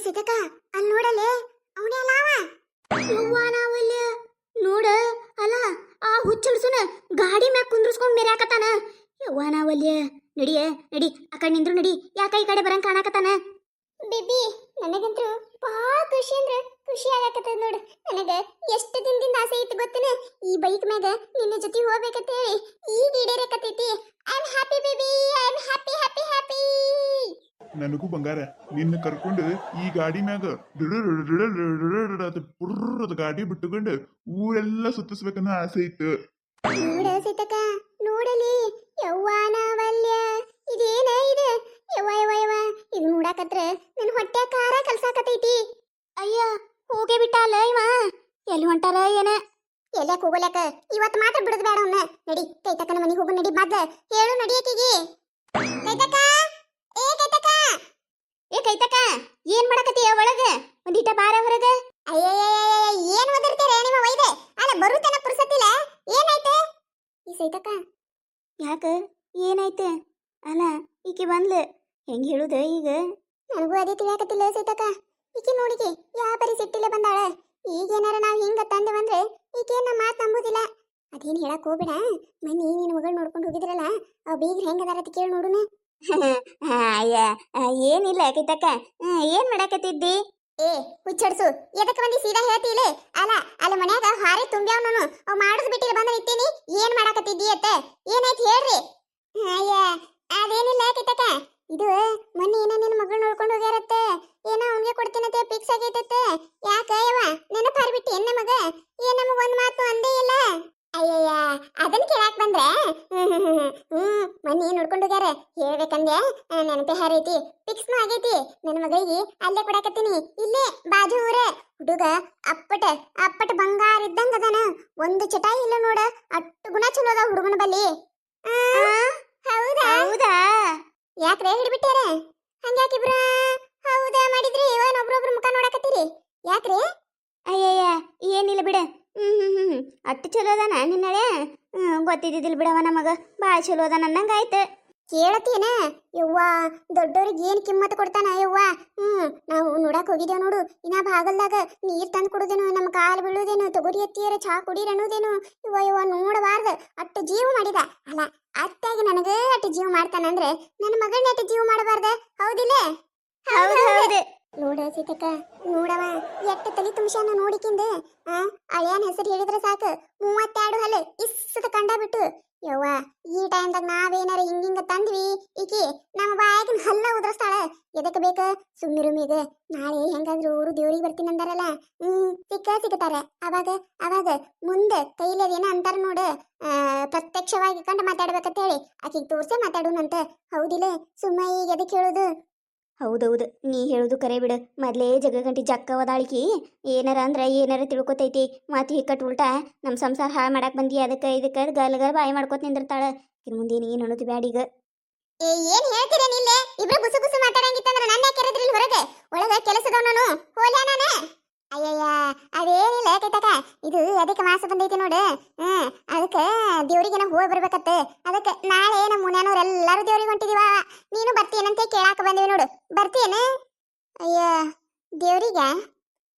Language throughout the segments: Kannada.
ಸೀತಕ್ಕ ಅಲ್ಲಿ ನೋಡಲೆ ಅವನೇ ಅಲ್ಲ ಯವ್ವ ನಾವಲ್ಲ ನೋಡ ಅಲ್ಲ ಆ ಹುಚ್ಚಡ್ಸುನ ಗಾಡಿ ಮ್ಯಾಗ ಕುಂದ್ರಸ್ಕೊಂಡ್ ಮೆರ್ಯಾಕತಾನ ಯವ್ವ ನಾವಲ್ಯ ನಡಿಯೇ ನಡಿ ಆ ಕಡೆ ನಿಂದ್ರು ನಡಿ ಯಾಕ ಈ ಕಡೆ ಬರಂಗ್ ಕಾಣಕತ್ತಾನ ಬೇಬಿ ನನಗಂತೂ ಭಾಳ ಖುಷಿ ಅಂದ್ರೆ ಖುಷಿ ಆಗಕತ್ತದ ನೋಡು ನನಗೆ ಎಷ್ಟು ದಿನದಿಂದ ಆಸೆ ಇತ್ತು ಗೊತ್ತೇನ ಈ ಬೈಕ್ ಮ್ಯಾಗ ನಿನ್ನ ಜೊತೆ ಹೋಗ್ಬೇಕಂತ ಹೇಳಿ ಈಗ ಈಡೇರಕತ್ತೈತಿ I am happy baby I am happy happy happy ನನಗೂ ಬಂಗಾರ ನಿನ್ನ ಕರ್ಕೊಂಡು ಈ ಗಾಡಿ ಮ್ಯಾಗ ಪುರ್ರದ ಗಾಡಿ ಬಿಟ್ಟುಕೊಂಡು ಊರೆಲ್ಲ ಸುತ್ತಿಸ್ಬೇಕನ್ನೋ ಆಸೆ ಇತ್ತು ನೋಡ ಸೀತಕ್ಕ ನೋಡಲಿ ಯವ್ವಾನವಲ್ಯ ಇದೇನ ಇದು ಯವ್ವ ಯವ್ವ ಯವ್ವ ಇದು ನೋಡಾಕತ್ರ ನನ್ನ ಹೊಟ್ಟೆ ಖಾರ ಕಲ್ಸಾಕತೈತಿ ಅಯ್ಯ ಹೋಗೇ ಬಿಟ್ಟಾಲ ಇವ ಎಲ್ಲಿ ಹೊಂಟಾರ ಏನ ಎಲ್ಲಾಕ ಹೋಗಲ್ಯಾಕ ಇವತ್ತು ಮಾತ್ರ ಬಿಡದ್ ಬೇಡ ಅವನ್ನ ನಡಿ ಕೈತಕ್ಕನ ಮನೆಗೆ ಹೋಗು ನಡಿ ಬದ್ದ ಹೇಳು ನಡಿಯಕಿಗೆ ಕೈತಕ್ಕ ಏ ಕೈತಕ್ಕ ಏ ಕೈತಕ್ಕ ಏನ್ ಮಾಡಕತ್ತೀಯ ಒಳಗ ಒಂದಿಟ ಬಾರ ಹೊರಗ ಅಯ್ಯಯ್ಯ ಏನ್ ಒದರ್ತೀರ ನಿಮ್ಮ ವೈದೆ ಅಲ್ಲ ಬರುತ್ತನ ಪುರ್ಸತ್ತಿಲ್ಲ ಏನಾಯ್ತು ಈ ಸೈತಕ್ಕ ಯಾಕ ಏನಾಯ್ತು ಅಲ್ಲ ಈಕಿ ಬಂದ್ಲು ಹೆಂಗ್ ಹೇಳುದ ಈಗ ನನಗೂ ಅದೇ ತಿಳಿಯಾಕತ್ತಿಲ್ಲ ಸೈತಕ್ಕ ಈಕಿ ನೋಡಿಕೆ ಯಾವ ಬರೀ ಸಿಟ್ಟಿಲೆ ಬಂದಾಳ ಈಗೇನಾರ ನಾವ್ ಹಿಂಗ ತಂದೆ ಬಂದ್ರೆ ಈಕೆ ನಮ್ಮ ಮಾತು ನಂಬುದಿಲ್ಲ ಅದೇನ್ ಹೇಳಕ್ ಹೋಗ್ಬೇಡ ಮನ್ನಿ ನಿನ್ನ ಮಗಳು ನೋಡ್ಕೊಂಡು ಹೋಗಿದ್ರಲ್ಲ ಅವ್ ಬೀಗ್ರ ಹೆಂಗದಾರ ಅಂತ ಕೇಳಿ ನೋಡುನ ಅಯ್ಯ ಏನಿಲ್ಲ ಕೈತಕ್ಕ ಏನ್ ಮಾಡಾಕತ್ತಿದ್ದಿ ಏ ಹುಚ್ಚಡ್ಸು ಎದಕ್ಕೆ ಬಂದಿ ಸೀದಾ ಹೇಳ್ತಿಲೆ ಅಲ್ಲ ಅಲ್ಲಿ ಮನ್ಯಾಗ ಹಾರೆ ತುಂಬ್ಯಾವ ನಾನು ಅವ್ ಮಾಡುದು ಬಿಟ್ಟಿಲ್ಲ ಬಂದ ನಿಂತೀನಿ ಏನ್ ಮಾಡಾಕತ್ತಿದ್ದಿ ಅತ್ತ ಏನಾಯ್ತು ಹೇಳ್ರಿ ಅಯ್ಯ ಅದೇನಿಲ್ಲ ಕೈತಕ್ಕ ಇದು ಮೊನ್ನೆ ಏನೋ ನಿನ್ನ ಮಗಳು ನೋಡ್ಕೊಂಡು ಹೋಗ್ಯಾರತ್ತ ಏನೋ ಅವನಿಗೆ ಕೊಡ್ತೀನತ್ತೆ ಫಿಕ್ಸ್ ಆಗೈತತ್ತ ಯಾಕ ಯವ್ವ ನೆನಪು ಹಾರ್ಬಿಟ್ಟಿ ಏನ್ ನಮಗ ಏನ್ ನಮಗ ಒಂದ್ ಮಾತು ಅಂದೇ ಇಲ್ಲ ಅಯ್ಯಯ್ಯ ಅದನ್ನ ಕೇಳಾಕ್ ಬಂದ್ರೆ ಮೊನ್ನೆ ನೋಡ್ಕೊಂಡು ಹೋಗ್ಯಾರ ಹೇಳ್ಬೇಕಂದೆ ನೆನಪೆ ಹಾರೈತಿ ಫಿಕ್ಸ್ನು ಆಗೈತಿ ನನ್ನ ಮಗಳಿಗೆ ಅಲ್ಲೇ ಕೊಡಾಕತ್ತೀನಿ ಇಲ್ಲೇ ಬಾಜು ಊರ ಹುಡುಗ ಅಪ್ಪಟ ಅಪ್ಪಟ ಬಂಗಾರ ಇದ್ದಂಗ ಅದಾನ ಒಂದು ಚಟಾಯಿ ಇಲ್ಲ ನೋಡ ಅಟ್ಟು ಗುಣ ಚಲೋ ಅದ ಹುಡುಗನ ಬಲ್ಲಿ ಹೌದಾ ಹೌದಾ ಯಾಕ್ರೆ ಹಿಡ್ಬಿಟ್ಟಾರ ಹಂಗ್ಯಾಕಿಬ್ರ ಹೌದಾ ಮಾಡಿದ್ರಿ ಇವನ್ ಒಬ್ರೊಬ್ರು ಮುಖ ನೋಡಾಕತ್ತೀರಿ ಯಾಕ್ರಿ ಅಯ್ಯಯ್ಯ ಏನಿಲ್ಲ ಬಿಡ ಅಟ್ಟು ಚಲೋ ಅದಾನ ನಿನ್ನಳೆ ಗೊತ್ತಿದ್ದಿಲ್ಲ ಬಿಡವ ನಮಗ ಭಾಳ ಚಲೋ ಅದಾನ ಅನ್ನಂಗ ಆಯ್ತು ಕೇಳತೀನ ಯವ್ವ ದೊಡ್ಡವ್ರಿಗೆ ಏನ್ ಕಿಮ್ಮತ್ ಕೊಡ್ತಾನ ಯವ್ವ ನಾವು ನೋಡಕ್ ಹೋಗಿದ್ದೇವ್ ನೋಡು ಇನ್ನ ಬಾಗಲ್ದಾಗ ನೀರ್ ತಂದು ಕೊಡುದೇನು ನಮ್ಮ ಕಾಲು ಬೀಳುದೇನು ತೊಗರಿ ಎತ್ತಿಯರ ಚಾ ಕುಡೀರ್ ಅನ್ನೋದೇನು ಯವ್ವ ಯವ್ವ ನೋಡಬಾರ್ದು ಅಟ್ಟು ಜೀವ ಮಾಡಿದ ಅಲ್ಲ ಅತ್ತಾಗಿ ನನಗ ಅಟ್ಟು ಜೀವ ಮಾಡ್ತಾನಂದ್ರೆ ನನ್ನ ಮಗಳನ್ನ ಅಟ್ಟು ಜೀವ ಮಾಡಬಾರ್ದ ಹೌದಿಲ್ಲ ಹೌದು ನೋಡ ಸೀತಕ್ಕ ನೋಡವ ಎಟ್ಟು ತಲೆ ತುಂಬ್ಸ್ಯಾನ ನೋಡಿಕಿಂದ ಅಳಿಯನ್ ಹೆಸರು ಹೇಳಿದ್ರೆ ಸಾಕು 32 ಹಲ್ಲು ಇස්සದ ಕಂಡ ಬಿಟ್ಟು ಯವ್ವ ಈ ಟೈಮ್ದಾಗ ನಾವೇನಾರ ಹಿಂಗಿಂಗ ತಂದ್ವಿ ಈಕಿ ನಮ್ಮ ಬಾಯಾಗಿನ ಹಲ್ಲ ಉದ್ರಸ್ತಾಳ ಎದಕ್ಕೆ ಬೇಕ ಸುಮ್ಮಿರುಮಿಗ ನಾಳೆ ಹೆಂಗಾದ್ರು ಊರು ದೇವ್ರಿಗೆ ಬರ್ತೀನಿ ಅಂದಾರಲ್ಲ ಸಿಗ್ತಾರ ಅವಾಗ ಅವಾಗ ಮುಂದೆ ಕೈಲೇದೇನ ಅಂತಾರ ನೋಡು ಪ್ರತ್ಯಕ್ಷವಾಗಿ ಕಂಡು ಮಾತಾಡ್ಬೇಕಂತ ಹೇಳಿ ಆಕಿಗೆ ತೋರ್ಸೆ ಮಾತಾಡೋಣಂತ ಹೌದಿಲ್ಲ ಸುಮ್ಮ ಈಗ ಎದಕ್ಕೆ ಹೇಳುದು ಹೌದೌದು ನೀ ಹೇಳುದು ಕರೆ ಬಿಡು ಮೊದ್ಲೇ ಜಗಗಂಟಿ ಜಕ್ಕ ಒದಾಳಿಕಿ ಏನಾರ ಅಂದ್ರೆ ಏನಾರ ತಿಳ್ಕೊತೈತಿ ಮಾತು ಹಿಕ್ಕಟ್ಟು ಉಲ್ಟಾ ನಮ್ಮ ಸಂಸಾರ ಹಾಳು ಮಾಡಕ್ ಬಂದಿ ಅದಕ್ಕೆ ಇದಕ್ಕೆ ಗಲ್ ಬಾಯಿ ಮಾಡ್ಕೊತ ನಿಂದಿರ್ತಾಳ ಇನ್ ಮುಂದೆ ಏನು ಅನ್ನೋದು ಬ್ಯಾಡೀಗ ಏನ್ ಹೇಳ್ತೀರೇನಿಲ್ಲ ಇಬ್ರು ಗುಸು ಗುಸು ಮಾತಾಡಂಗಿತ್ತಂದ್ರ ನನ್ನ ಯಾಕೆ ಕರೆದ್ರಿಲ್ಲ ಹೊರಗೆ ಒಳಗ ಕೆಲಸದವ ನಾನು ಹೋಲ್ಯಾ ನಾನು ಅಯ್ಯಯ್ಯ ಅದೇನಿಲ್ಲ ಕೈತಕ ಇದು ಅದಕ್ಕೆ ಮಾಸ ಬಂದೈತಿ ನೋಡು ಅದಕ್ಕೆ ದೇವ್ರಿಗೆ ನಾವು ಹೋಗಿ ಬರ್ಬೇಕತ್ತ ಅದಕ್ಕೆ ನಾಳೆ ನಮ್ಮ ಮುನ್ಯಾನವ್ರೆಲ್ಲರೂ ದೇವ್ರಿಗೆ ಹೊಂಟಿದೀವ ನೀನು ಬರ್ತೀಯನಂತೆ ಕೇಳಾಕ ಬಂದಿವಿ ನೋಡು ಬರ್ತೀಯನ ಅಯ್ಯ ದೇವ್ರಿಗೆ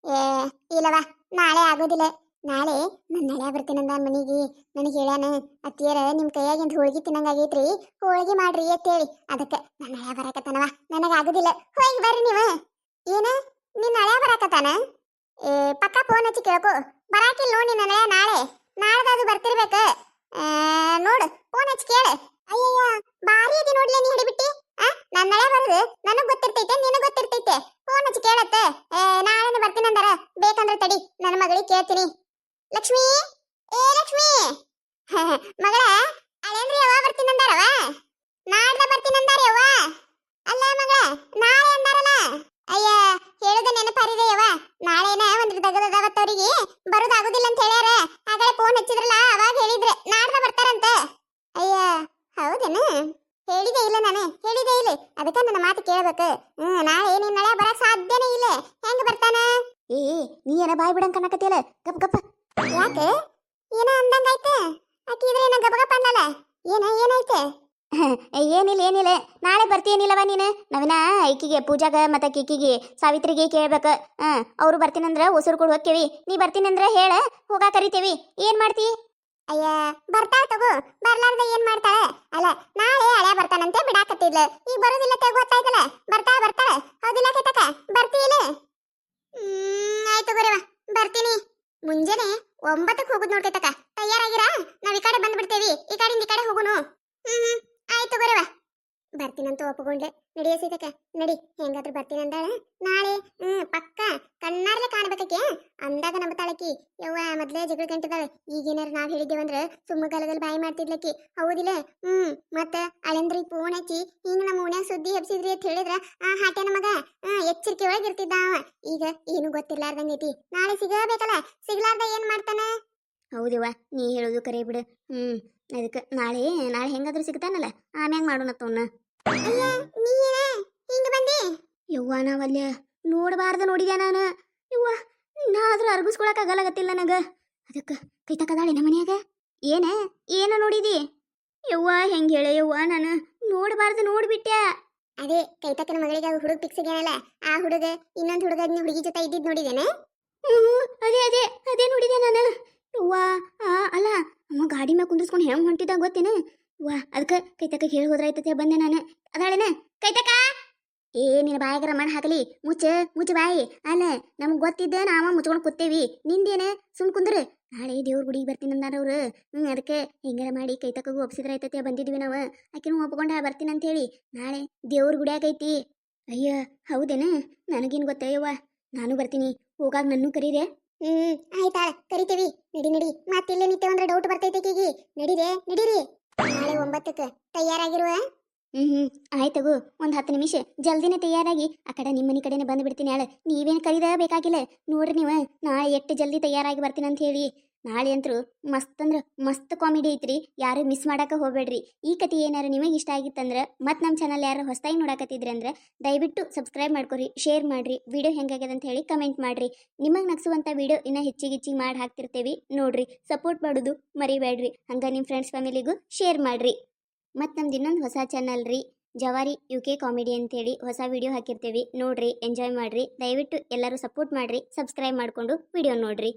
ಇಲ್ಲವಾ ನಾಳೆ ಆಗೋದಿಲ್ಲ ನಾಳೆ ನನ್ನ ಹಳೆ ಬರ್ತೀನಂದ ಮನೆಗೆ ನನಗೆ ಹೇಳ್ಯಾನ ಅತ್ತಿಯರ ನಿಮ್ಮ ಕೈಯಾಗಿಂದ ಹೋಳಿಗೆ ತಿನ್ನಂಗಾಗೈತ್ರಿ ಹೋಳಿಗೆ ಮಾಡ್ರಿ ಅಂತೇಳಿ ಅದಕ್ಕೆ ನನ್ನ ಹಳೆ ಬರಾಕತ್ತಾನವ ನನಗಾಗೋದಿಲ್ಲ ಹೋಗಿ ಬರ್ರಿ ನೀವು ಏನ ನಿನ್ನ ಹಳೆ ಬರಾಕತ್ತಾನ ಪಕ್ಕ ಫೋನ್ ಹಚ್ಚಿ ಕೇಳ್ಕೊ ಬರಾಕಿಲ್ಲ ನೋಡಿ ನನ್ನ ನಾಳೆ ನಾಳ್ದಾದ್ರು ಬರ್ತಿರ್ಬೇಕು ನೋಡು ಫೋನ್ ಹಚ್ಚಿ ಕೇಳು ಅಯ್ಯಯ್ಯ ಬಾರಿ ಅದಿ ನೋಡ್ಲಿ ನೀ ಹಿಡಿಬಿಟ್ಟಿ ನನ್ನ ನಳೆ ಬರೋದು ನನಗ್ ಗೊತ್ತಿರ್ತೈತೆ ನಿನಗ್ ಗೊತ್ತಿರ್ತೈತೆ ಫೋನ್ ಹಚ್ಚಿ ಕೇಳತ್ತೆ ನಾಳೆನೆ ಬರ್ತೀನಿ ಅಂದಾರ ಬೇಕಂದ್ರೆ ತಡಿ ನನ್ನ ಮಗಳಿಗೆ ಕೇಳ್ತೀನಿ ಲಕ್ಷ್ಮಿ ಏ ಲಕ್ಷ್ಮಿ ಮಗಳ ಅಳೇನ್ರಿ ಯಾವ ಬರ್ತೀನಿ ಅಂದಾರವ ನಾಡ್ದ ಬರ್ತೀನಿ ಅಂದಾರ ಯವ್ವ ಅಲ್ಲ ಮಗಳ ನಾಳೆ ಅಂದಾರಲ್ಲ ಅಯ್ಯ ಹೇಳುದ ನೆನಪಾರಿದೆ ಯವ್ವ ನಾಳೆನ ಒಂದು ದಗದವತ್ತವರಿಗೆ ಬರೋದಾಗುದಿಲ್ಲ ಅಂತ ಹೇಳ್ಯಾರ ಆಗಲೇ ಫೋನ್ ಹಚ್ಚಿದ್ರಲ್ಲ ಅವಾಗ ಹೇಳಿದ್ರೆ ನಾಡ್ದ ಬರ್ತಾರಂತ ಅಯ್ಯ ಹೌದೇನು ಹೇಳಿದೆ ಇಲ್ಲ ನಾನು ಹೇಳಿದೆ ಇಲ್ಲ ಅದಕ್ಕೆ ನನ್ನ ಮಾತು ಕೇಳಬೇಕು ನಾಳೆ ನಿನ್ನ ನಾಳೆ ಬರಕ್ ಸಾಧ್ಯನೇ ಇಲ್ಲ ಹೆಂಗ ಬರ್ತಾನ ಏ ನೀ ಏನ ಬಾಯ್ ಬಿಡಂಗ ಕನ್ನಕತ್ತಿಯಲ್ಲ ಗಪ್ ಗಪ್ಪ ಯಾಕೆ ಏನ ಅಂದಂಗಾಯ್ತ ಆಕಿ ಇದ್ರೆ ಏನ ಗಪ್ ಗಪ್ಪ ಅನ್ನಲ್ಲ ಏನಾಯ್ತೆ ಏನಿಲ್ಲ ಏನಿಲ್ಲ ನಾಳೆ ಬರ್ತೀನಿಲ್ಲವ ನೀನು ನಾವಿನ ಈಕಿಗೆ ಪೂಜಾಗ ಮತ್ತು ಕಿಕ್ಕಿಗೆ ಸಾವಿತ್ರಿಗೆ ಕೇಳ್ಬೇಕು ಅವರು ಬರ್ತೀನಂದ್ರೆ ಉಸಿರು ಕೊಡು ಹೋಕ್ಕೇವಿ ನೀ ಬರ್ತೀನಂದ್ರೆ ಹೇಳ ಹೋಗ ಕರಿತೇವಿ ಏನ್ ಮಾಡ್ತಿ ಅಯ್ಯ ಬರ್ತಾಳ ತಗೋ ಬರ್ಲಾರ್ದ ಏನ್ ಮಾಡ್ತಾಳೆ ಅಲ್ಲ ನಾಳೆ ಹಳೆ ಬರ್ತಾನಂತೆ ಬಿಡಾಕತ್ತಿದ್ಲ ಈಗ ಬರೋದಿಲ್ಲ te ಗೊತ್ತಾಯ್ತಲ್ಲ ಬರ್ತಾಳ ಹೌದಿಲ್ಲ ಕೇತಕ ಬರ್ತೀಯಿಲ್ಲ ಆಯ್ತು ಬರವ ಬರ್ತೀನಿ ಮುಂಜಾನೆ 9ಕ್ಕೆ ಹೋಗುದ್ ನೋಡ್ಕೇತಕ ತಯಾರಾಗಿರಾ ನಾವ್ ಈ ಕಡೆ ಬಂದ್ಬಿಡ್ತೇವಿ ಈ ಕಡೆಯಿಂದ ಈ ಕಡೆ ಹೋಗುನು ಆಯ್ತು ಬರವ ಬರ್ತೀನಂತ ಒಪ್ಕೊಂಡ್ಲೆ ನಡಿಯ ಸೀತಕ್ಕ ನಡಿ ಹೆಂಗಾದ್ರೂ ಬರ್ತೀನಂದಾಳ ನಾಳೆ ಪಕ್ಕ ಕಣ್ಣಾರ್ಲೆ ಕಾಣ್ಬೇಕಕ್ಕೆ ಅಂದಾಗ ನಂಬತಾಳಕಿ ಯವ್ವ ಮೊದ್ಲೇ ಜಗಳ ಗಂಟಿದಾಳೆ ಈಗೇನಾರ ನಾವ್ ಹೇಳಿದ್ದೇವಂದ್ರ ಸುಮ್ಮಗಲದಲ್ಲಿ ಬಾಯಿ ಮಾಡ್ತಿದ್ಲಕ್ಕಿ ಹೌದಿಲ್ಲ ಮತ್ತ ಅಳೆಂದ್ರಿ ಫೋನ್ ಹಚ್ಚಿ ಹಿಂಗ್ ನಮ್ಮ ಓಣ್ಯಾಗ ಸುದ್ದಿ ಹಬ್ಸಿದ್ರಿ ಅಂತ ಹೇಳಿದ್ರ ಆ ಹಾಟೆ ನಮಗ ಎಚ್ಚರಿಕೆ ಒಳಗಿರ್ತಿದ್ದ ಅವ ಈಗ ಏನು ಗೊತ್ತಿರ್ಲಾರ್ದಂಗೈತಿ ನಾಳೆ ಸಿಗಬೇಕಲ್ಲ ಸಿಗ್ಲಾರ್ದ ಏನ್ ಮಾಡ್ತಾನ ಹೌದವ್ವ ನೀ ಹೇಳೋದು ಕರೆ ಬಿಡು ಅದಕ್ಕೆ ನಾಳೆ ಹೆಂಗಾದ್ರೂ ಸಿಗ್ತಾನಲ್ಲ ಆಮ್ಯಾಗ ಮಾಡೋಣತ್ತವನ್ನ ಯವ್ವ ನಾವಲ್ಲ ನೋಡಬಾರ್ದು ನೋಡಿದೆ ನಾನು ಯವ್ವ ನಾ ಆದ್ರೂ ಅರ್ಗಿಸ್ಕೊಳಕ್ ಆಗಲಾಗತ್ತಿಲ್ಲ ನನಗ ಅದಕ್ಕೆ ಕೈ ತಕದಾಳೆ ನಮ್ಮ ಮನ್ಯಾಗ ಏನು ನೋಡಿದಿ ಯವ್ವ ಹೆಂಗ್ ಹೇಳ ಯವ್ವ ನಾನು ನೋಡಬಾರ್ದು ನೋಡ್ಬಿಟ್ಟ್ಯಾ ಅದೇ ಕೈತಕ್ಕನ ಮಗಳಿಗೆ ಹುಡುಗ ಪಿಕ್ಸಿಗ್ಯಾನಲ್ಲ ಆ ಹುಡುಗ ಇನ್ನೊಂದು ಹುಡುಗ ಹುಡುಗಿ ಜೊತೆ ಇದ್ದಿದ್ ನೋಡಿದೇನೆ ಅದೇ ನೋಡಿದೆ ನಾನು ಯವ್ವ ಅಲ್ಲ ಅಮ್ಮ ಗಾಡಿ ಮ್ಯಾಗ ಕುಂದಿರ್ಸ್ಕೊಂಡು ಹೆಂಗ್ ಹೊಂಟಿದ್ದ ಗೊತ್ತೇನ ವಾ ಅದಕ್ಕೆ ಕೈತಕ್ಕ ಹೇಳಿ ಹೋದ್ರಾಯ್ತತೆ ಬಂದೆ ನಾನು ಅದಾಳೇನ ಕೈತಕ್ಕ ನಿನ್ನ ಬಾಯಾಗರ ಮಣ್ಣು ಹಾಕಲಿ ಮುಚ್ಚ ಬಾಯಿ ಅಲ್ಲ ನಮ್ಗೆ ಗೊತ್ತಿದ್ದೆ ನಾವ ಮುಚ್ಕೊಂಡು ಕೂತೇವಿ ನಿಂದೇನೆ ಸುಮ್ ಕುಂದ್ರ ನಾಳೆ ದೇವ್ರ ಗುಡಿಗೆ ಬರ್ತೀನಂದಾರ ಅವ್ರು ಅದಕ್ಕೆ ಹೆಂಗಾರ ಮಾಡಿ ಕೈತಕ್ಕಗೂ ಒಪ್ಸಿದ್ರಾಯ್ತತೆ ಬಂದಿದ್ವಿ ನಾವು ಆಕಿನೂ ಒಪ್ಕೊಂಡ ಬರ್ತೀನಂತ ಹೇಳಿ ನಾಳೆ ದೇವ್ರ ಗುಡಿಯಾಗೈತಿ ಅಯ್ಯ ಹೌದೇನ ನನಗೇನು ಗೊತ್ತಯ್ಯವ್ವ ನಾನು ಬರ್ತೀನಿ ಹೋಗಾಗ ನನ್ನೂ ಕರೀರೆ ಆಯ್ತಾಳ ಕರಿತೀವಿ ನಡಿ ಮತ್ತಿಲ್ಲೇ ನಿತ್ಯ ಅಂದ್ರೆ ಡೌಟ್ ಬರ್ತೈತೆ ಕೀಗಿ ನಡೀರಿ ನಾಳೆ 9ಕ್ಕೆ ತಯಾರಾಗಿರುವ ಆಯ್ತಗು ಒಂದು 10 ನಿಮಿಷ ಜಲ್ದಿನೇ ತಯಾರಾಗಿ ಆ ಕಡೆ ನಿಮ್ಮ ಮನೆ ಕಡೆನೇ ಬಂದು ನಾಳೆ ನೀವೇನು ಕರೀದ ಬೇಕಾಗಿಲ್ಲ ನೋಡ್ರಿ ನೀವು ನಾಳೆ ಎಷ್ಟು ಜಲ್ದಿ ತಯಾರಾಗಿ ಬರ್ತೀನಿ ಅಂತ ಹೇಳಿ ನಾಳೆ ಅಂತರೂ ಮಸ್ತ್ ಅಂದ್ರೆ ಮಸ್ತ್ ಕಾಮಿಡಿ ಐತ್ರಿ ಯಾರು ಮಿಸ್ ಮಾಡಕ್ಕೆ ಹೋಗ್ಬೇಡ್ರಿ ಈ ಕತೆ ಏನಾರು ನಿಮಗೆ ಇಷ್ಟ ಆಗಿತ್ತಂದ್ರೆ ಮತ್ತು ನಮ್ಮ ಚಾನಲ್ ಯಾರು ಹೊಸದಾಗಿ ನೋಡಕತ್ತಿದ್ರಿ ಅಂದ್ರೆ ದಯವಿಟ್ಟು ಸಬ್ಸ್ಕ್ರೈಬ್ ಮಾಡ್ಕೊರಿ ಶೇರ್ ಮಾಡಿರಿ ವಿಡಿಯೋ ಹೆಂಗಾಗ್ಯದ ಅಂತ ಹೇಳಿ ಕಮೆಂಟ್ ಮಾಡಿರಿ ನಿಮಗೆ ನಗಿಸುವಂಥ ವಿಡಿಯೋ ಇನ್ನೂ ಹೆಚ್ಚಿಗೆ ಮಾಡಿ ಹಾಕ್ತಿರ್ತೀವಿ ನೋಡ್ರಿ ಸಪೋರ್ಟ್ ಮಾಡೋದು ಮರಿಬೇಡ್ರಿ ಹಂಗೆ ನಿಮ್ಮ ಫ್ರೆಂಡ್ಸ್ ಫ್ಯಾಮಿಲಿಗೂ ಶೇರ್ ಮಾಡಿರಿ ಮತ್ತು ನಮ್ದು ಇನ್ನೊಂದು ಹೊಸ ಚಾನಲ್ ರೀ ಜವಾರಿ UK ಕಾಮಿಡಿ ಅಂತೇಳಿ ಹೊಸ ವಿಡಿಯೋ ಹಾಕಿರ್ತೀವಿ ನೋಡ್ರಿ ಎಂಜಾಯ್ ಮಾಡಿರಿ ದಯವಿಟ್ಟು ಎಲ್ಲರೂ ಸಪೋರ್ಟ್ ಮಾಡಿರಿ ಸಬ್ಸ್ಕ್ರೈಬ್ ಮಾಡಿಕೊಂಡು ವಿಡಿಯೋ ನೋಡ್ರಿ